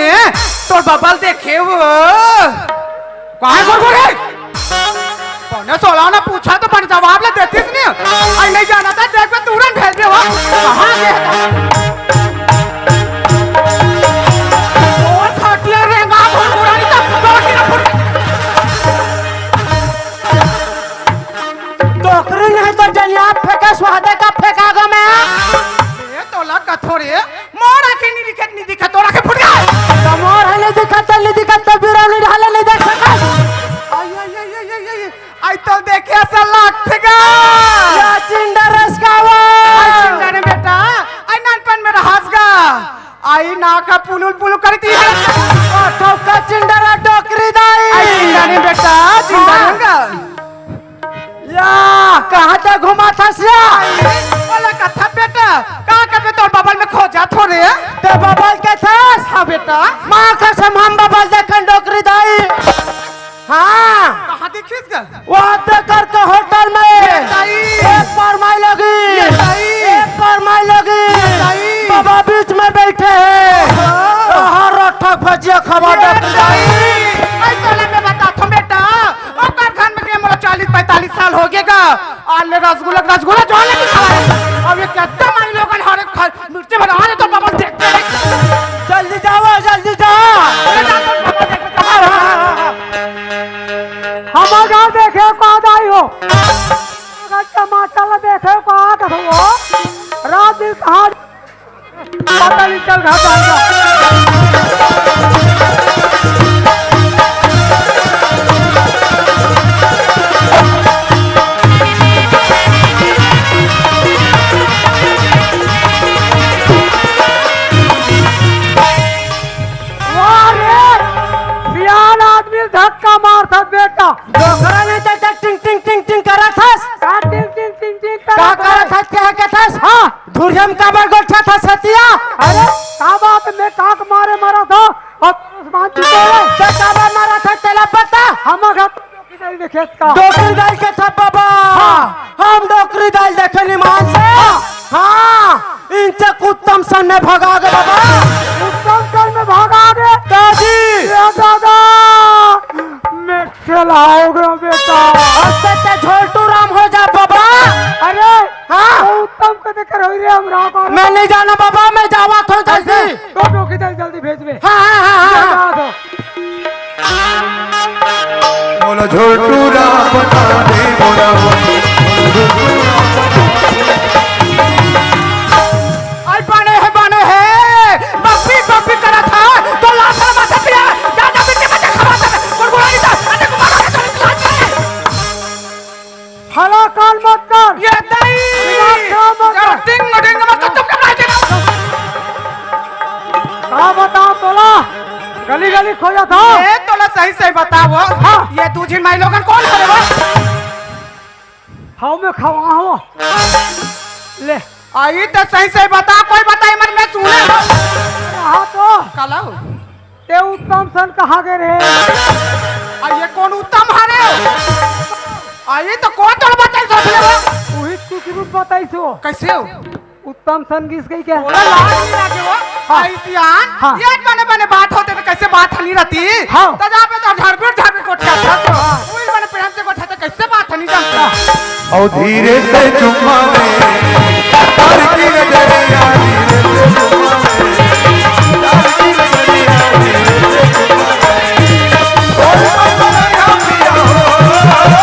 है तो बबल देखे वो कहाँ गोरे पौने 16 ने पूछा तो पर जवाब ले देतीस नहीं आई नहीं जाना था देख पे तुरंत भेज दे वो कहाँ गया और खटिया रहेगा गोरानी तब डोकी ना फुट टोकरी नहीं तो जलिया फेंका स्वादे का फेंका गो मैं ये तोला कथोरे मोर आके नहीं दिखा तोरा के फुट गया तमोर है नहीं दिखा तो बिरा नहीं ढाले नहीं देख सका आई तो देखे ऐसा लगतेगा या चिंडा रस का वो आई चिंडा ने बेटा आई नानपन में रहसगा आई ना का पुलुल करती है ठोका चिंडा रा टोकरी दाई आई चिंडा ने बेटा चिंडा नेगा या कहाँ तक घुमा था सिया बोला कथा बेटा कहाँ कभी तो बबल में खो जा थोड़े ते बबल के था हाँ बेटा माँ कसम हम बबल देखन टोकरी दाई हाँ कहाँ देखिस गा वहाँ पे करके होटल में एक परमाई लगी बाबा बीच में बैठे हैं हर ठक भजिया खबर आई तोला में बता थो बेटा ओ कारखान में के मोला 40-45 साल हो गएगा आले रसगुल्ला जो लेके खाए अब ये कितना माई लोगन हर एक मिर्ची बना रहे तो बबल देखते जल्दी जाओ हमारे गाँव देखे कहाँ आई हो टमाटर देखे कहाँ का हो रात दिन कहाँ पता नहीं चल रहा धक्का मार था बेटा डोकरा नहीं तो टिंग टिंग टिंग टिंग करा था का टिंग टिंग टिंग टिंग करा था क्या था हां धुरियम का बार गोठा था सतिया अरे का बात में काक मारे मारा था और उस्मान जी तो का बार मारा था तेला पता हम डोकरी दाल देखे का डोकरी दाल के था बाबा हम डोकरी दाल देखे निमान से हां इनसे उत्तम सन ने भगा दे बाबा उत्तम सन में भगा दे दादी दादा मैं चलाओगे बेटा अच्छा ते झोलटू राम हो जा बाबा अरे हाँ उत्तम को देकर हो रे हम राम मैं नहीं जाना बाबा मैं जावा तो जल्दी तो डोकी जल्दी भेज में हाँ बोला झोलटू राम बता दे बोला बने हैं बप्पी करा था तो लाथा माथा पिया ज्यादा बिट्टे बच्चे खवा था गुरगुरानी था अरे को मारा चल क्लास में हला काल मत कर ये दई टिंग मत चुप कर रहे का बता तोला गली खोजा था ये तोला सही बताओ ये तुझे माई लोगन कौन करे वो हाउ में खवा हो ले आई तो सही बता कोई बताई मन में सुने हाँ तो कलाओ ते उत्तम सन कहाँ गए रे ये कौन उत्तम हरे आई तो कौन तोड़ बताई सोच ले वो वही तू की बताई सो कैसे हो उत्तम सन किस गई क्या बोला लाज नहीं लगे वो आई सियान ये बने बात होते तो कैसे बात हनी रहती तो जहाँ पे तो झाड़बीड़ कोठा था तो वही बने प्रेम से कोठा तो कैसे बात हनी जानता और धीरे से चुम्मा ले हर की नजरिया धीरे से चुम्मा ले हर की नजरिया धीरे से चुम्मा ले कोई मसला पिया हो कोई मसला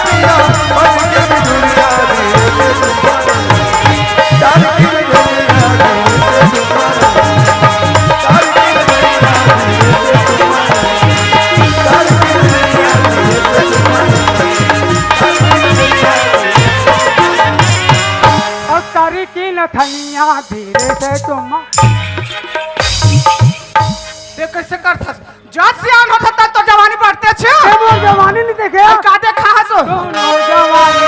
पिया बच के भी दुनिया धीरे से चुम्मा ले हर की नजरिया धीरे से चुम्मा ले हर की नजरिया धीरे से चुम्मा ले हर की नजरिया धीरे से चुम्मा ले की नथनिया धीरे से तुम देख कैसे करता जब सियान होता तब तो जवानी बढ़ते छे वो जवानी नहीं देखे का देखा हसो जवानी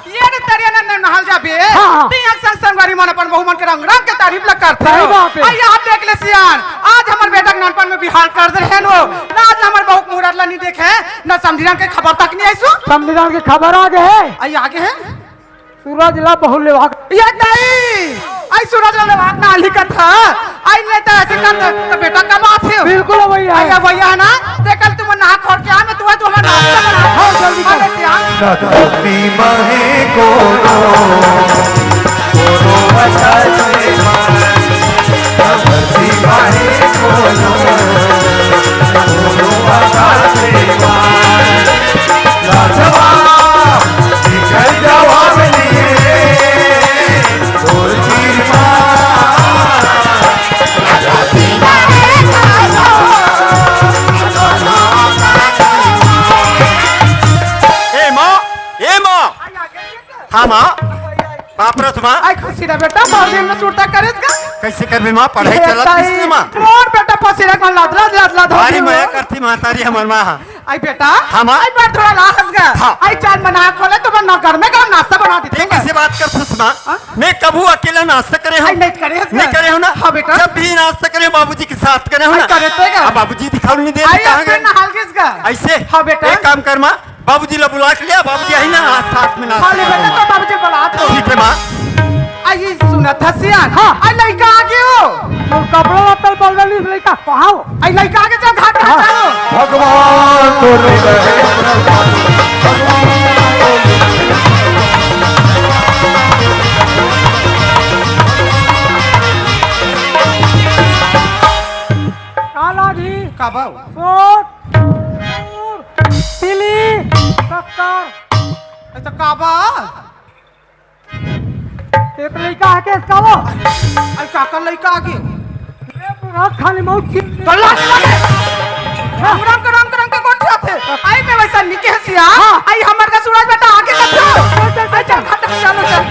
ये रे तेरे नहाल जाबे ती अक्सर संगवारी मन अपन बहुमन के रंग रंग के तारीफ लग करते सही हो। बात है। आई आप देख ले सियान, आज हमारे बेटा के नानपन में बिहार कर दे रहे हो ना, आज हमारे बहु मुहूर्त ला नहीं देखे ना समझिना के खबर तक नहीं आईसु। संविधान की खबर आगे है। आई आगे है सूरज ला बहु लेवाक ये नहीं, आई सूरज वाले बात ना लिखा था। आई लेता ऐसे कर तो बेटा का बात है। बिल्कुल वही आई है। भैया ना देखल तुम ना खोल के आ मैं तुम्हें तो हमारा नाश्ता बना हाँ, जल्दी कर। अरे सियान धरती महे कोनो आकाशे धरती महे कोनो आकाशे राजवा निकल जवाब लिए बोलती ए माँ हाँ माँ बाप रे माँ आई खुशी ना बेटा बहुत दिन में सुरता करेगा। कैसे कर बे माँ पढ़ाई चलत किसने माँ मोर बेटा पसीना कौन लादला लादला हमारी माया करती माँ तारी हमार माँ आई बेटा हाँ, माँ। आई बात थोड़ा लाहस गा हाँ। आई चाय बना खोले तो मैं घर में काम नाश्ता बना देते ठीक कैसे बात कर माँ मैं कबू अकेला नाश्ता करे हूँ आई नहीं करे नहीं करे हो ना हाँ बेटा जब भी नाश्ता करे बाबूजी के साथ करे हो ना आई करे तेगा। अब बाबूजी दिखाओ नहीं दे आई कहाँ अपने गए नहाल किस गा ऐसे हाँ बेटा एक काम कर माँ बाबूजी ला बुला के लिया बाबूजी आई ना आज साथ में हाँ ले बेटा नाश्ता तो बाबूजी बुला दो ठीक है माँ आई सुना था सियान हाँ। आई लड़का आ गयो और कपड़ा लत्तर बलगली लड़का पहाओ आई लड़का आगे चल घाट घाट चलो भगवान तो रहे काला घी का बाऊ सोट तिली शक्कर तो का बा एक लड़का है केस का वो आई काका लड़का आ गयो खाली मौत की गल्ला रंग का कौन साथ है आई मैं वैसा निके हसिया आई हमर का सूरज बेटा आगे कर दो चल घाट चलो चल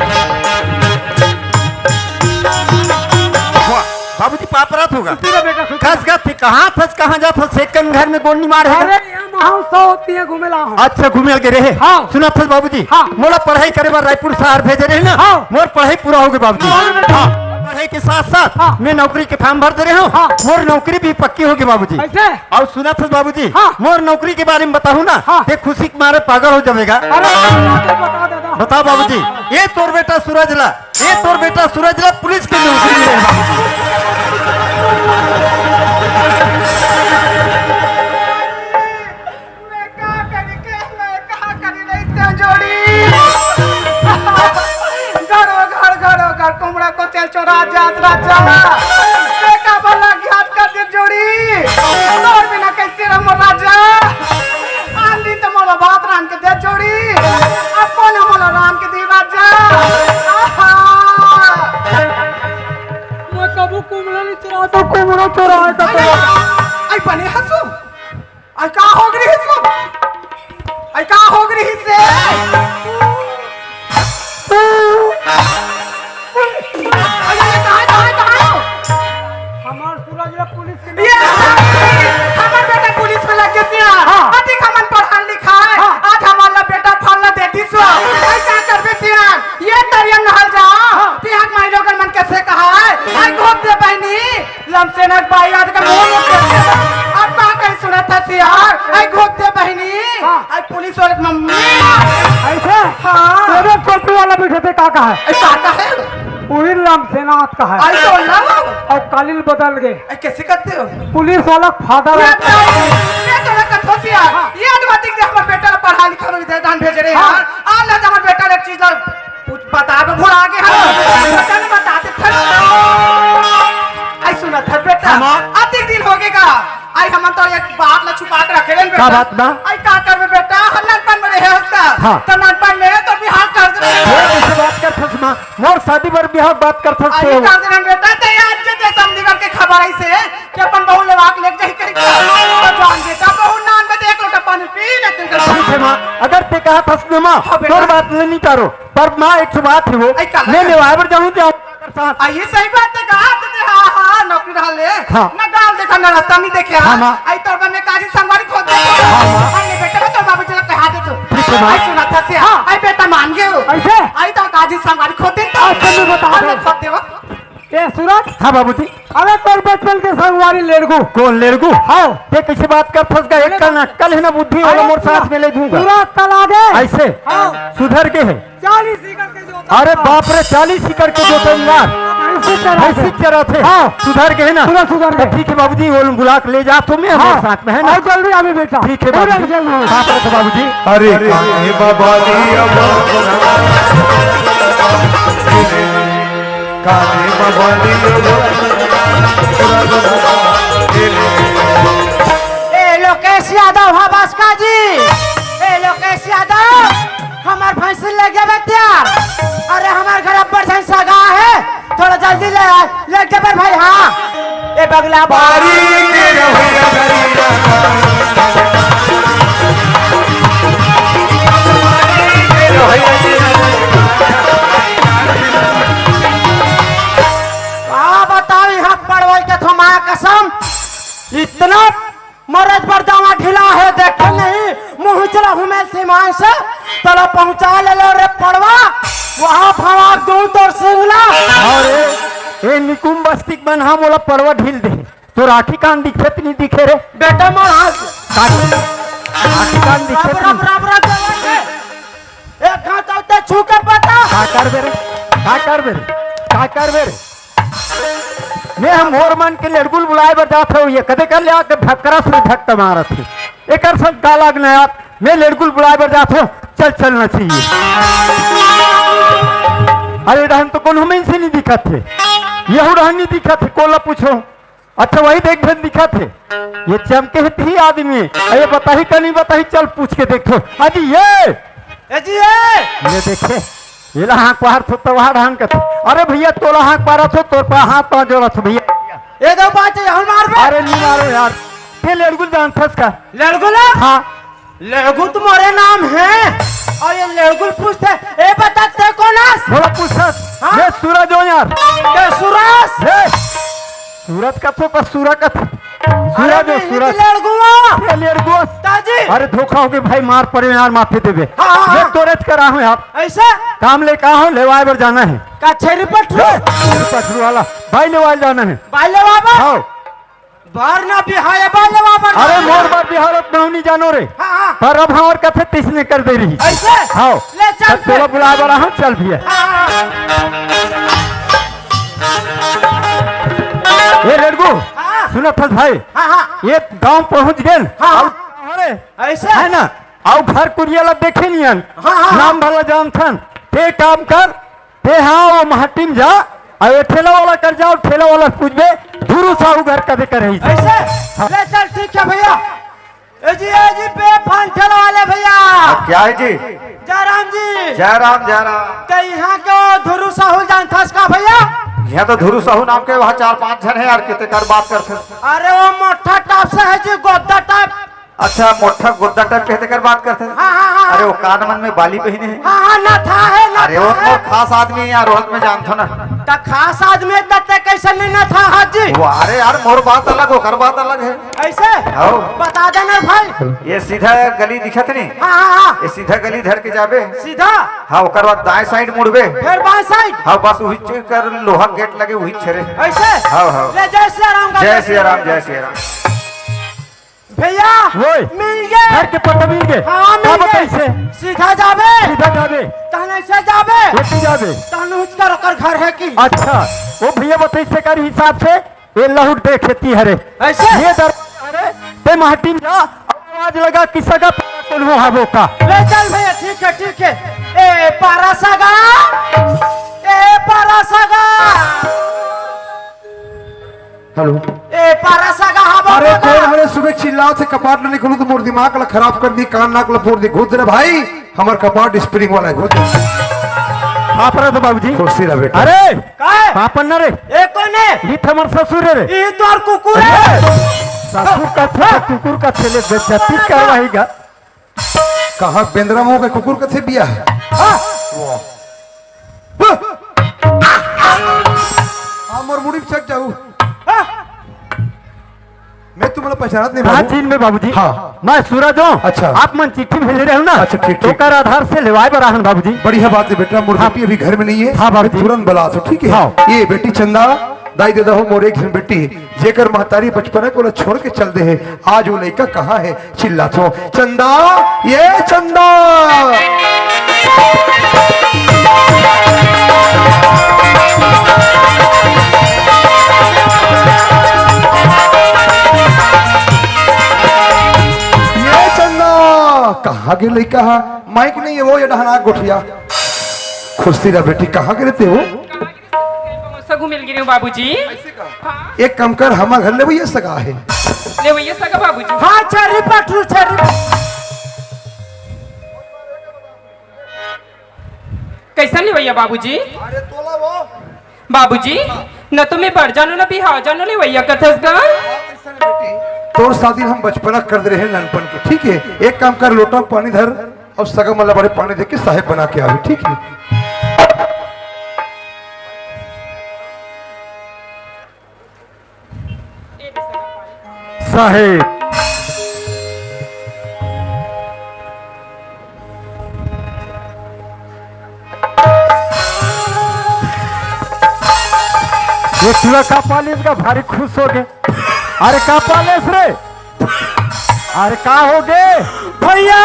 बाबूजी पापरात होगा तेरा बेटा खुद खस गए थे कहाँ फंस कहाँ जा फंस सेकंड घर में गोली मार है अरे यहाँ महोत्सव होती है घूमे ला हूँ अच्छा घूमे के रहे हाँ। सुना फंस बाबूजी हाँ। मोला पढ़ाई करे बार रायपुर शहर भेजे रहे ना हाँ। मोर पढ़ाई पूरा हो गई बाबूजी हाँ, बेटा। हाँ। पढ़ाई के साथ साथ हाँ। मैं नौकरी के फॉर्म भर दे रहे हूँ हाँ। मोर नौकरी भी पक्की होगी बाबूजी ऐसे और सुना फंस बाबूजी हाँ। मोर नौकरी के बारे में बताऊँ ना हाँ। ते खुशी के मारे पागल हो जाएगा अरे बता देता बताओ बाबूजी ये तोर बेटा सूरजला ये तोर बेटा सूरजला पुलिस की नौकरी में है। मैं कहा करी के मैं कहा करी नहीं ते जोड़ी घरो घर कुमड़ा को तेल चोरा जात राजा देखा भला घात कर दे जोड़ी तोर बिना कैसे रहो राजा आंधी तो मोला बात रान के दे जोड़ी अपन मोला रान के दी राजा आहा मैं कबू कुमड़ा नहीं चुरा तो कुमड़ा चुरा है आई बने हंसू आई का हो गई हंसू आई का हो गई से हमार सूरज ला पुलिस के ये हमार बेटा पुलिस में लग गया हाँ। अधिक हमन पढ़ा लिखा है हाँ। आज हमारा बेटा फलना देती सो ऐसा कर बेटिया ये तरियम नहल जा हाँ। तिहाक माई लोगन मन कैसे कहा है आई घोप दे बहनी लमसेनक बाई आज का मुंह में करते अब का कहीं सुना था सियार आई घोप दे बहनी हाँ। आई पुलिस वाले मम्मी ऐसे हाँ। तेरे टोपी वाला बैठे थे काका है ऐसा का है वही राम सेनाथ का है आई तो ना और कालिल बदल गए आई कैसे करते हो पुलिस वाला फादर ये है तो लगा थोसिया ये अनवतिक से हमर बेटा पढ़ा लिखा में विद्यादान भेज रहे हैं आज आज हमर बेटा एक चीज कुछ बता दो भुला आगे हम बेटा ने बताते थे आई सुना था बेटा अधिक दिन हो गएगा आई हम तो एक बात ला छुपा के रखे हैं क्या बात बा? आई का कर बेटा हल्लापन में रहे उसका हाँ। तो नानपन में तो बिहार कर दे कैसे बात कर फंस माँ मोर शादी पर बिहार बात कर फंस आई कर देना बेटा ते आज जे समझीगर के खबर आई से कि अपन बहु लेवाक ले जाई कहीं तो जान बेटा बहु नान में एक लोटा पानी पी ले ठीक है माँ अगर ते कहा फंस दे माँ हाँ, बेटा। तोर बात नहीं करो पर माँ एक ठो बात है वो आई, काला मैं है। निवाय जाऊँ तो साथ आई सही बात है गात दे हां नौकरी डाले हाँ। ना गाल देखा ना रास्ता नहीं देखे हाँ, माँ। आई तोर में काजी संगवारी खोद दे माँ। आई बेटा तो बाबू जी कहा दे तू ठीक है, माँ। आई सुना था से आई बेटा मान गए ऐसे आई तो काजी संगवारी खोद दे अच्छा, मैं बता हाँ, दूँ। मैं खोद दे ए सूरज, हाँ बाबूजी। अबे तोर बचपन के संगवारी लेड़गू। कौन लेड़गू? हाँ। ते कैसे बात कर फंस गए? एक कल है ना बुद्धि वाला मोर साथ में ले दूंगा। पूरा कल आ गए ऐसे हाँ। सुधर के है। 40 एकड़ के जोता। अरे बाप रे 40 एकड़ के जोतेंगे। ऐसे चरा थे। हाँ। सुधर के है ना? पूरा सुधर तो गए। ठीक है बाबूजी, वो बुला के ले जा तुम्हें हमारे साथ में है ना? आओ जल्दी अभी बेटा। ठीक है बाबूजी। बाप रे बाबूजी। अरे कान्हे बाबा दी कान्हे बाबा दी ए लोकेश यादव हाँ बासका जी। ए लोकेश यादव हमार भैंसी ले गए तैयार। अरे हमार घर अब्बर जैन सगा है, थोड़ा जल्दी ले गए भाई। हाँ ए बगला बारी के रहोया गरिया के बताओ यहाँ पड़वल के थमा कसम इतना मरद पर दावा ढिला है देखे नहीं। मुँह चला हुमेल सीमान से तला पहुँचा ले लो रे पड़वा। वहाँ फवा दूध और सिंगला। अरे ए निकुम बस्तिक बन हम वाला परवा ढील दे। तो राखी कान दिखे नहीं दिखे रे? बेटा मोर हाथ राखी कान दिखे रब रब रब एक हाथ आते छू के पता का कर बेरे? का कर बेरे? का कर बेरे? मैं हम मोर मन के लड़कुल बुलाए बर जात हो। ये कदे कर ले आके भक्करा से धक्का मारत है। एकर संग का लागना है आप? मैं लड़कुल बुलाए बर जात हो। चल चलना चाहिए। अरे रहन तो कौन हमें से नहीं दिखा थे। यहू रहन नहीं दिखा थे। कोला पूछो। अच्छा वही देख धन दिखा थे। ये चमके है थी आदमी। अरे बताही का नहीं बताही, चल पूछ के देखो। अजी ए जी ये देखे ये हाँक पार थो तो वहाँ ढंग के। अरे भैया तोला हाँक पारा थो तोर पर हाथ पा जोड़ा थो भैया। ये दो बात है मार बे। अरे नहीं मारो यार। ये लड़कुल जान फंस का। लड़गुला हाँ लड़गु तुम्हारे नाम है और ये लड़गुल पूछते ए बता ते कौन है? थोड़ा पूछ। हाँ? ये सूरज हो यार। ते सूरज। हे सूरज का थो पर सूरज का था। सूरज हो सूरज। लड़गुआ ये लड़कुआ। ताजी अरे धोखा हो गई भाई, मार पड़े यार माथे देवे। हाँ, हाँ, हाँ। ये तोरेज करा हूँ यार। ऐसे काम ले कहा हूँ लेवाए बर जाना है। का छेरी पटरू पटरू वाला भाई लेवाए जाना है। बाले बाबा हाँ बाहर ना बिहाए बाले बाबा। अरे मोर बार बिहारत में नहीं जानो रे। हाँ हाँ पर अब हमार कथे तिसने कर दे रही। ऐसे हाँ ले चल तोला बुला बड़ा हम चल भी ये लड़कू हाँ सुनो फस भाई। हाँ हाँ ये गांव पहुंच गए। हाँ। अरे ऐसे है ना आओ घर कुरियाला देखे नहीं हाँ, हाँ। नाम भला जान थन ते काम कर ते। हाँ वो महटिम जा और ठेला वाला कर जाओ। ठेला वाला पूछबे धुरु साहू घर कदे कर रही। ऐसे ले चल ठीक है भैया। ए जी बेफान ठेला वाले भैया। क्या है जी? जयराम जी जय राम जय राम। ते यहाँ के धुरु साहुल जान थस का भैया। यहाँ तो धुरु साहू नाम के वहाँ 4-5 जन है यार। कितने कर बात करते? अरे वो मोटा टाप से है जी गोदा टाप। अच्छा मोटा गुद्दा टाइप कहते कर बात करते हैं। हाँ हाँ हाँ अरे वो कान मन में बाली पहने हैं। हाँ हाँ ना था है ना अरे वो तो खास आदमी है यार, रोहत में जानता ना। ता खास आदमी दत्ते कैसे नहीं ना था हाजी। वो अरे यार मोर बात अलग हो कर बात अलग है। ऐसे आओ। बता देना भाई। ये सीधा गली दिखत नहीं। हाँ हाँ हाँ ये सीधा गली धर के जाबे। सीधा हाँ ओकर बाद दाएं साइड मुड़बे। फिर बाएं साइड हाँ बस वही कर लोहा गेट लगे वही छेरे। ऐसे हाँ, हाँ। ले जय श्री राम का जय श्री राम जय श्री राम। भैया वही। मिल गए। घर के पता मिल गए। हाँ मिल बताई गए। से सीधा जाबे सीधा जाबे तहने से जाबे ये जाबे। तहने उसका रकर घर है की। अच्छा वो भैया बताई से कर हिसाब से ये लहुट दे खेती हरे। ऐसे ये दरबार ते महटी में जा आवाज लगा किसा का कौन हो हाबो का। ले चल भैया ठीक है। ए पारा सगा ए पारा सगा हेलो। ए पारा सगा हाबो अरे कौन हमारे सुबह चिल्लाओ से कपाट न निकलू तो मोर दिमाग ला खराब कर दी। कान नाक ला फोड़ दी। घुस रे भाई हमार कपाट स्प्रिंग वाला है। घुस पापरा तो बाबूजी खुशी रह बेटा। अरे काय पापन न रे ए कोने ये हमार ससुर रे। ई तोर कुकुर है। ससुर का था कुकुर का थेले बेचती करवाएगा। कहा बेंद्रा मुंह के कुकुर कथे बिया है। मोर मुड़ी चक जाऊ। मैं तुम्हारा पहचानत नहीं कहाँ बाबू। चीन में बाबूजी? हाँ। मैं सूरज हूँ। अच्छा। आप मन चिट्ठी भेजे रहे हो ना? अच्छा, ठीक, तो ठीक। कर आधार से लेवाए बराहन बाबूजी। बढ़िया बात है बेटा, मोर हाँ। बेटी अभी घर में नहीं है। हाँ, बाबूजी। तुरंत बुला दो, ठीक है? हाँ। ये बेटी चंदा दाई दे दो मोर एक बेटी जेकर महतारी बचपन को छोड़ के चल दे है। आज वो लड़का कहाँ है? चिल्ला तो चंदा, ये चंदा। ये चंदा कहाँ गे लड़का? माइक नहीं है वो, ये डहना गोठिया। खुशी रहा बेटी, कहाँ गे रहते हो? सगु मिल गिरी बाबूजी। एक काम कर, हमारे घर ले भैया सगा है। ले भैया सगा बाबूजी। हाँ चरी पटरू चरी। कैसा ले भैया बाबूजी? बाबूजी न तुम्हें बढ़ जानो न बिहाव जानो ले भैया कथस गा। तोर शादी हम बचपना कर दे रहे हैं ननपन के, ठीक है? एक काम कर, लोटा में पानी धर और सगा मला बड़े पानी दे के साहेब बना के आवे, ठीक है? साहेब ये तुला का पालिस का भारी खुश हो गए। अरे का पालिस रे? अरे का हो गए? भैया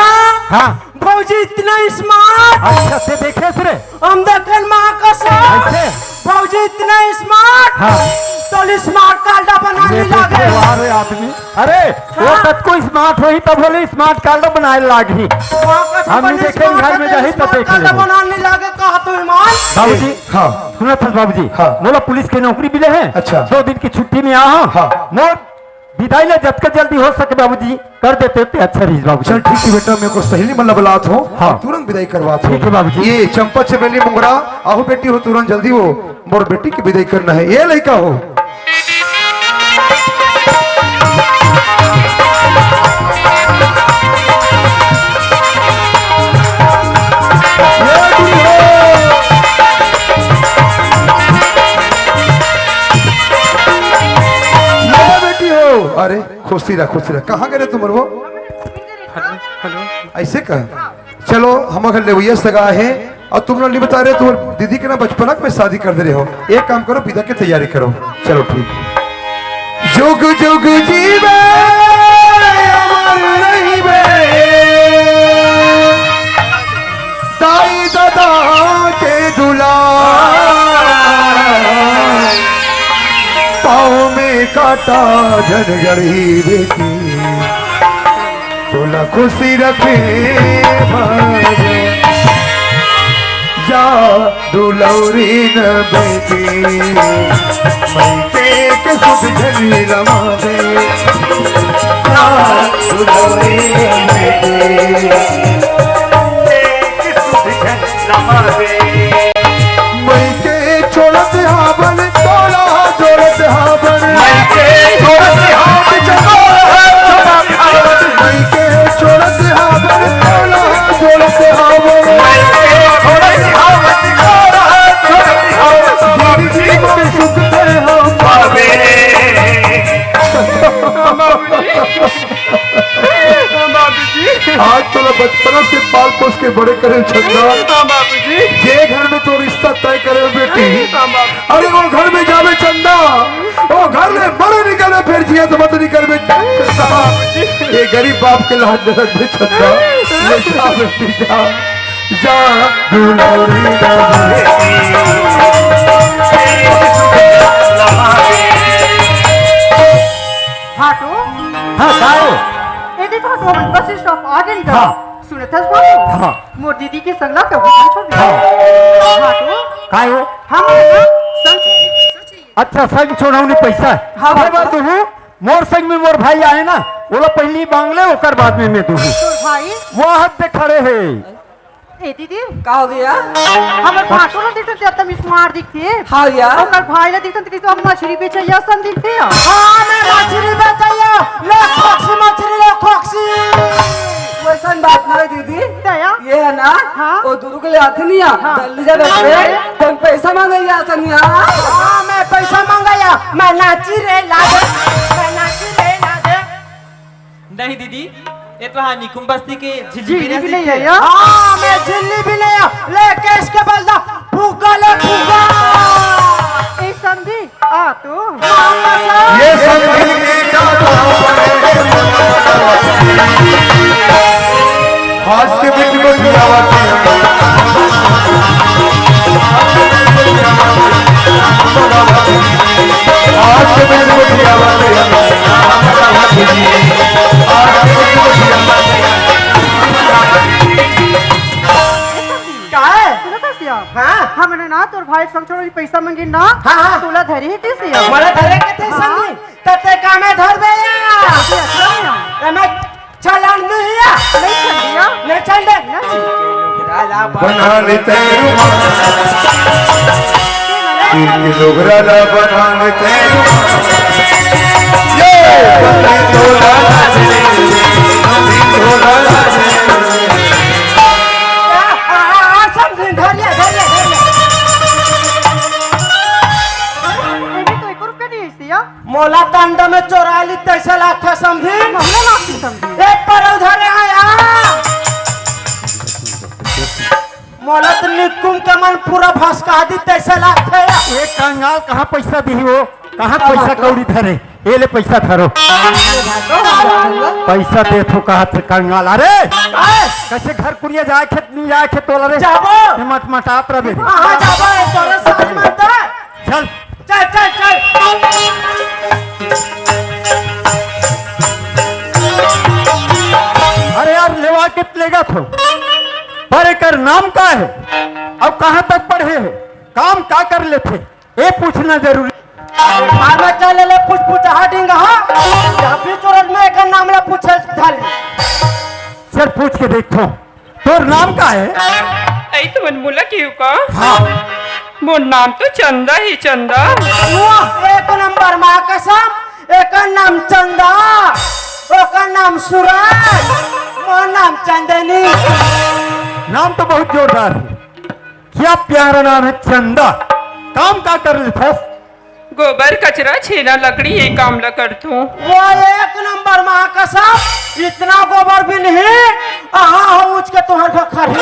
हाँ भौजी इतना स्मार्ट। अच्छा से देखे रे? हम देखन माँ का ऐसे? भौजी इतना स्मार्ट। हाँ। तो स्मार्ट कार्ड बनाने ये लगे। देखो वारे आदमी। अरे वो तक को स्मार्ट होई तब बोले स्मार्ट कार्ड बनाए लागी। हम नहीं देखे घर में जाही तो देख कार्ड लेंगे। बनाने लगे कहा तो ईमान। बाबूजी हाँ। सुना था बाबूजी। हाँ। बोला पुलिस की नौकरी मिले हैं। अच्छा। 2 दिन की छुट्टी में आया हाँ। मोर विदाई ले जब तक जल्दी हो सके बाबूजी कर देते तो अच्छा रही बाबूजी। चल ठीक है बेटा, मेरे को सहेली मतलब बुलात हो। हाँ। तुरंत विदाई करवात हो। ठीक है बाबूजी। ये चंपा चमेली मुंगरा आहू बेटी हो, तुरंत जल्दी हो, मोर बेटी की विदाई करना है। ये लड़का हो। अरे खुशी रहा, खुशी रहा। कहाँ गए तुम वो? ऐसे कहा चलो हम घर ले भैया सगा है और तुम लोग नहीं बता रहे, तुम दीदी के ना बचपना में शादी कर दे रहे हो। एक काम करो, विदा की तैयारी करो। चलो ठीक। जुग जुग जीवे अमर रहीबे, दाई दादा के दुलार, पाँव में काटा जन गरीब की, तोला खुशी रखे भागे, जा दुलौरी न बेटी, मैके के सुध झली लमा दे, जा दुलौरी न बेटी, के सुध झली लमा दे, मैके छोड़त हावन तोला जोड़त हावन, मैके छोड़त हाथ जमा मैके छोड़त हावन तोला जोड़त हावन, मैके छोड़त हावन तोला जोड़त हावन, दीदी में सुख पे हम पावे। आज तोला बचपना से पाल पोस के बड़े करे चंदा, ये घर में तो रिश्ता तय करे बेटी। अरे वो घर में जावे चंदा, वो घर में बड़े निकले फिर जिया तो मत निकल में चंदा। ये गरीब बाप के लाज दर्द में चंदा, ले जा बेटी जा, जा दुलौरी हाटो हाँ काहे? ए देखो तो हम बस स्टॉप आ गए इधर। हाँ। सुने था बाबू? हाँ। मोर दीदी के संगला के होटल छोड़ दिया। हाँ। हाटो काहे हो? हम ना संग अच्छा संग छोड़ाऊनी पैसा। हाँ, अरे बाबा। बात दूँ मोर संग में मोर भाई आए ना, बोला पहली बांगले होकर बाद में मैं दूँ। भाई वो हाथ पे खड़े हैं। ए दीदी का हो गया? हमर हाटो ना दिखते ते तम स्मार्ट दिखते। हाँ यार। ओकर भाई ना दिखते तो हम मछली बेचैया सन दिखते। हाँ मैं मछली बेचैया, ले खोक्सी मछली ले खोक्सी। वैसन बात नहीं दीदी, दया ये है ना हाँ। वो दुरु के लिए आथनिया दिल्ली जा बैठे तुम पैसा मांगैया आसनिया। हाँ मैं पैसा मांगैया, मैं नाची रे लागे, मैं नाची रे लागे। नहीं दीदी, ये तो हाँ निकुम बस्ती के झिल्ली भी नहीं है या हाँ मैं झिल्ली भी नहीं है लेके इसके बलदा फूका ले फूका ए समझी आ तू ये समझी क्या हाथ के बीच में दिया आज के बीच में दिया क्या है सुनो तो सिया हाँ हमने ना तोर भाई संग छोड़ी पैसा मांगी ना हाँ, हाँ। तोला धरी ही ती सिया मला धरे के थे समझी तते कामे धर बे या मैं चलन नहीं है नहीं चल दिया नहीं चल दे बना लेते लोगराला बना लेते समझी धरिए धरिए एबी तो 1 रुपया नहीं सिया मोला तंड में 44 पैसा लाख था समझी हमने लाती समझी एक पर उधर आया मोला तो निकुम के मन पूरा भसका दी पैसा लाख थे एक कंगाल कहाँ पैसा दी हो, कहाँ पैसा कौड़ी धरे, ये ले पैसा धरो, पैसा दे थो कहा थे कंगाल। अरे कैसे घर कुड़िया जाए खेत नहीं जाए खेत तोला रे जाबो मत मटाप रहे हाँ जाबो तोरे सारी मत चल चल चल चल अरे यार लेवा कित लेगा थो पर कर नाम का है, अब कहाँ तक पढ़े है, काम का कर लेते ये पूछना जरूरी। मारना चले ले पूछ पूछ हटिंगा हाँ जब भी चोरज में एक नाम ले पूछे धर सर पूछ के देखो तोर नाम का है। ऐ तो मन बोला क्यों का हाँ मोर नाम तो चंदा ही चंदा। एक नंबर माँ कसम एक नाम चंदा एक नाम सूरज मोर नाम चंदनी नाम तो बहुत जोरदार है, क्या प्यारा नाम है चंदा। काम का कर लेते गोबर कचरा छेना लकड़ी ये काम ला करतू। वो एक नंबर माँ कसम इतना गोबर भी नहीं हाँ ऊँच के तुम्हारे खड़ी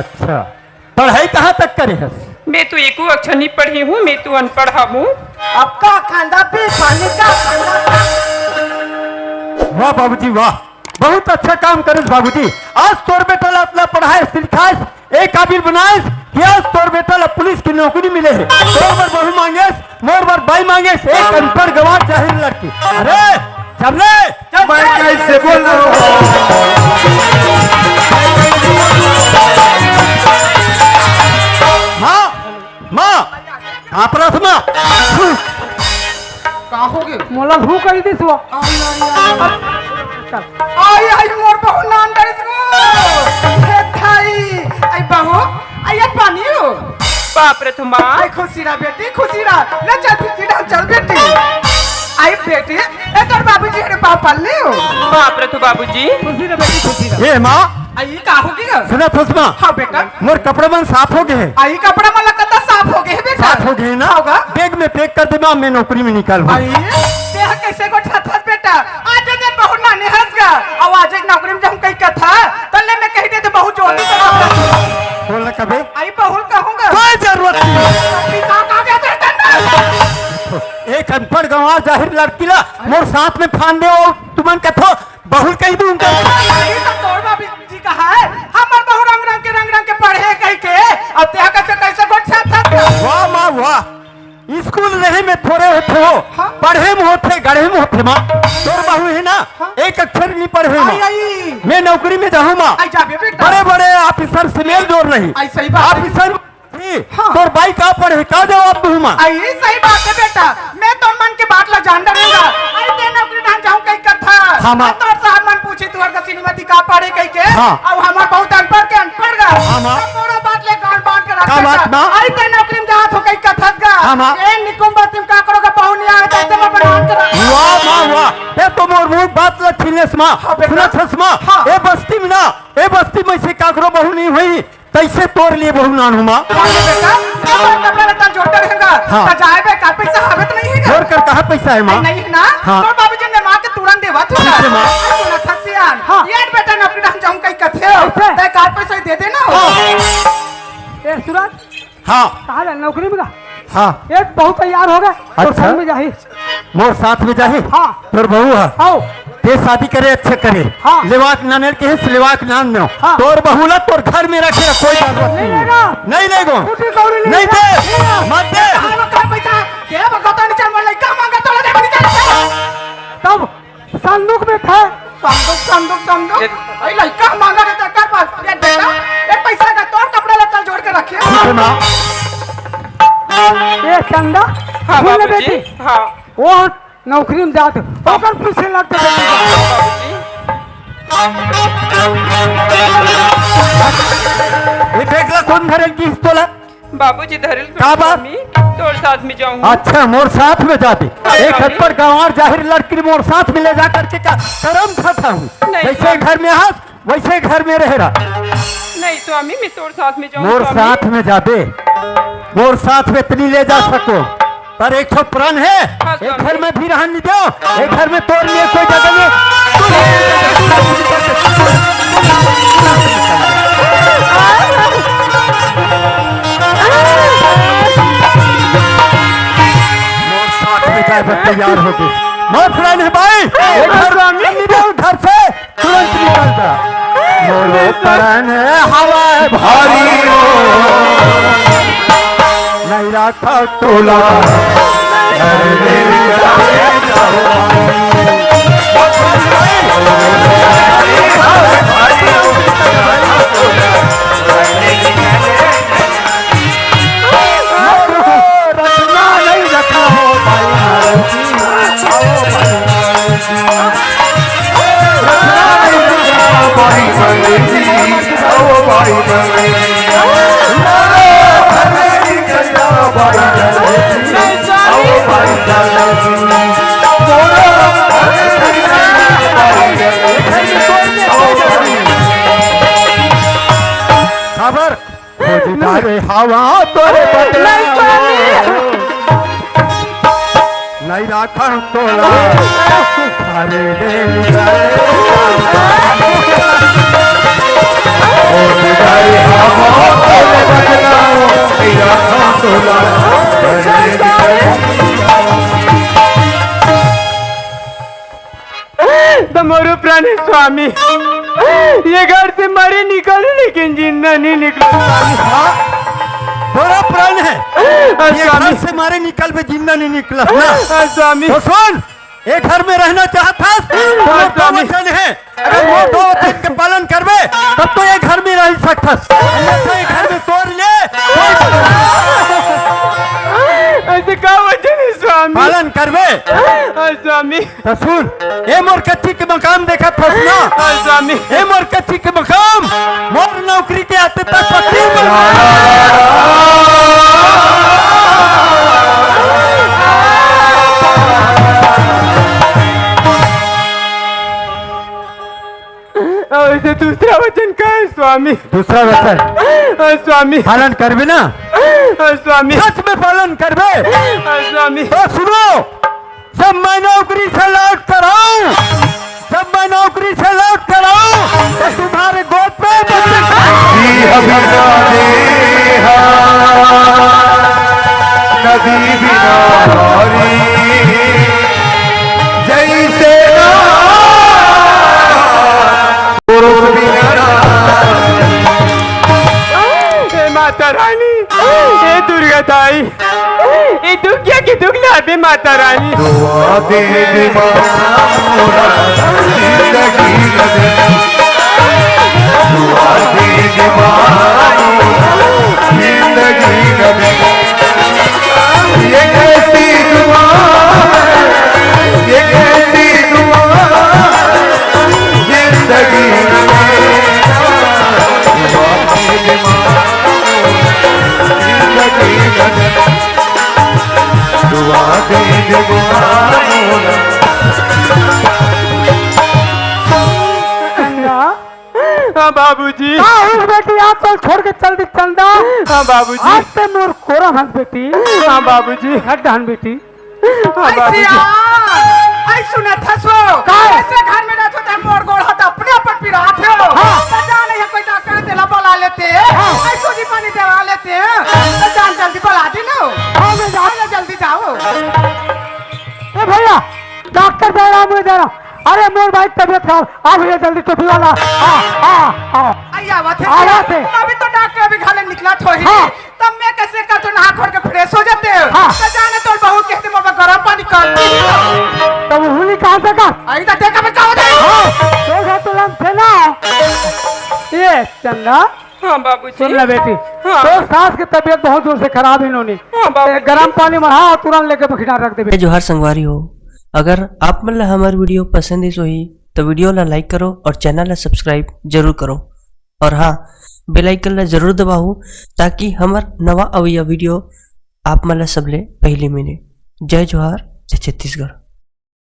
अच्छा पढ़ाई कहाँ तक करे है। मैं तो एको अक्षर नहीं पढ़ी हूँ, मैं तो अनपढ़ हूँ। अब का खांदा पे पानी का खांदा वाह बाबूजी वाह, बहुत अच्छा काम करे बाबूजी। आज तोर बेटा ला अपना पढ़ाई सिखाए एक काबिल बनाए कि आज तोर बेटा ला पुलिस की नौकरी मिले है, तोर बार बहु मांगे मोर बार बाई मांगे एक अनपढ़ गवार जाहिर लड़की। अरे चल रे मैं कैसे बोल रहा हूँ माँ माँ आप रथ माँ का हो गए मोला भूख आई थी तू आई आई मोर बहू नान डरे सो हे थाई आई बहू आई ये पानी हो बाप रे तुम आई खुशी रहा बेटी खुशी रहा ना चल फिर चल बेटी आई बेटी एकर बाबूजी रे पाप पाले हो बाप रे तो बाबूजी ये माँ आई का हो गया सुना फुसमा हाँ बेटा मोर कपड़े मन साफ हो गए हैं। आई कपड़ा मला कदा साफ हो गए है बेटा साफ हो गए ना होगा बैग में पैक कर दे मैं नौकरी में निकाल आई देह कैसे को ठथत बेटा आज दे बहुत नाने हंस गा अब आज एक नौकरी में हम कहीं कथा तल्ले में कह दे तो बहुत जोड़ी तरह बोलना कबे आई बहुल कहूंगा कोई जरूरत नहीं। का कहते करना एक अनपढ़ गंवार जाहिर लड़की ला मोर साथ में फान दे और तुमन कथो बहुल कह दूं ये तो तोड़ बाबी जी कहा है हमर बहु रंग रंग के पढ़े कह के अब ते कैसे गोठा था वाह माँ वाह, स्कूल रहे में थोड़े होते हो हाँ। पढ़े में होते गढ़े में होते माँ तोर बहू है ना एक अक्षर नहीं पढ़े आई माँ आई मैं नौकरी में जाऊँ माँ आई जाबे बेटा बड़े बड़े ऑफिसर से मेल जोड़ रही आई सही बात है। ऑफिसर थी हाँ। तोर भाई का पढ़े का जवाब दूँ माँ आई सही बात है बेटा मैं तो मन के बात ला जान डरूंगा आई ते नौकरी ढांच जाऊं कहीं कथा हाँ, माँ। तो साहब मन पूछी तू और सिनेमा दिखा पढ़े कहीं के हाँ। अब हमार बहुत अनपढ़ के अनपढ़ गा हाँ, माँ। सब पूरा बात ले गांड बांध के का बात, रख माँ? आई ते नौकरी में जात हो कहीं कथा गा हाँ, माँ। ए निकुम बातिम का करोगे बहु नहीं आए तो मैं बनान के रख वाह माँ वाह, ये तो मोर मुंह बात ला छीनेस माँ हाँ, बेटा। सुना थस माँ हाँ। ए बस्ती में ना ए बस्ती में से काकरो बहू नहीं हुई तैसे तोड़ लिए बहू नान हूँ माँ बेटा कपड़ा लता जोड़ रहेगा हाँ। तो जाए बे का पैसा हावत नहीं है जोड़ कर कहा पैसा है माँ नहीं है ना हाँ। तो बाबूजी ने मां के तुरंत दे देवा तू ना तू ना थसियान ये बेटा नौकरी हम जाऊं कहीं कथे ते कार पैसा दे देना ए सूरज हाँ कहा है नौकरी में हाँ एक बहुत तैयार हो गए तो अच्छा। संग में जाही मोर साथ में जाही हाँ तोर बहू है आओ ते शादी करे अच्छे करे हाँ। लेवाक नानेर के हिस लेवाक नान में हाँ। तोर बहू ला तोर घर में रखे कोई जरूरत नहीं नहीं लेगा नहीं लेगो कुटी कौड़ी नहीं दे मत दे हां का पैसा दे भगता नहीं चल मोर लइका मांगा तो दे नहीं चल तब संदूक में था संदूक आई लइका मांगा के कर पास ये बेटा ये पैसा का तोड़ कपड़े लत्ता जोड़ के रखिए सुना ये चंदा हाँ सुन ले बाबूजी बेटी हाँ वो नौकरी में जाते ओकर पीछे लगते बेटी ये देखला कौन धरल की तोला बाबूजी धरल का बात? स्वामी तोर साथ में जाऊँ अच्छा मोर साथ में जाते एक स्वामी। हद पर गाँव और जाहिर लड़की मोर साथ में ले जा करके का करम खाता हूँ नहीं, जैसे स्वामी। घर में हंस वैसे घर में रह रहा नहीं स्वामी मैं तोर साथ में जाऊँ मोर स्वामी। साथ में जाते मोर साथ में इतनी ले जा सको पर एक ठो प्रण है हाँ, एक स्वामी। घर में भी रहने नहीं दो एक घर में तोड़ लिए कोई जगह नहीं मोर साथ में जाए पर तैयार हो गए मोर प्रण है भाई एक घर में नहीं दो घर से तुरंत निकल जा मोर प्रण है हवा है भारी नहीं रखा तोला रखना नहीं रखा हो खबर खोजदारे हवा तोरे बदला नहीं राखण तोला अरे रे तुम्हारे प्राण स्वामी ये घर से मरे निकल लेकिन जिंदा नहीं निकला थोड़ा प्राण है ये स्वामी। घर से मारे निकल में जिंदा नहीं निकला ना स्वामी तो सुन एक घर में रहना चाहता तो दो वचन है अगर वो दो वचन के पालन करवे तब तो ये घर में रह सकता अन्यथा ये घर में तोड़ ले ऐसे का वचन है स्वामी पालन करवे स्वामी तो सुन ए मोर कच्ची के मकाम देखा था ना स्वामी ए मोर कच्ची के मकाम मोर नौकरी के आते तक पक्की और इसे दूसरा वचन का है स्वामी दूसरा वचन स्वामी पालन करवे ना स्वामी सच में पालन करवे स्वामी तो सुनो जब मैं नौकरी से लौट कर आऊं जब मैं नौकरी से लौट कर आऊं तो तुम्हारे गोद पे नदी बिना हरी जैसे पुरुष बिना हे माता रानी हे दुर्गा ताई ये दुख क्या की दुख लाते माता रानी दुआ दे दे मारा जिंदगी लगे दुआ दे दे मारा जिंदगी लगे ये कैसी दुआ ये कैसी दुआ जिंदगी लगे दुआ दे दे मारा जिंदगी लगे दुआ दे दे मारा हाँ बाबूजी बेटी आप तो छोड़ के चल दी चंदा हाँ बाबूजी आज से मोर कोरा हंस बेटी हाँ बाबूजी हट हन बेटी हाँ बाबूजी आई सुना था सो ऐसे घर में रहते थे मोर गोड़ होता अपने अपन पिराते हो पता नहीं है कोई डॉक्टर तेला बुला लेते आई सूजी पानी दवा लेते तो जान जल्दी बुला दी ना हाँ मैं जा जाओ जल्दी जाओ ए भैया डॉक्टर दे रहा मुझे दे रहा अरे मोर भाई तबीयत खराब आ भैया जल्दी टोपी वाला आ आया बात आवाज है। अभी तो डॉक्टर अभी खाले निकला थो ही हाँ। तब मैं कैसे कर तो नहा खोल के फ्रेश हो जाते हो हाँ। तो जाने तो बहू कहते मोर गरम पानी कर तब हुली कहाँ से का आई तो देखा मैं कहो दे देखा तो लम थे ना ये चंदा हाँ बाबूजी। सुन ले बेटी हाँ। तो सास की तबीयत बहुत जोर से खराब है इन्होंने हाँ बाबूजी। गर्म पानी में हाँ तुरंत लेके बखिना रख दे बेटी। जो हर संगवारी हो अगर आप मन ला हमार वीडियो पसंद है सोही तो वीडियो ला लाइक करो और चैनल ला सब्सक्राइब जरूर करो और हाँ बेल आइकन ला जरूर दबाओ ताकि हमार नवा अवैया वीडियो आप मन ला सबले पहले मिले। जय जोहार, जय छत्तीसगढ़।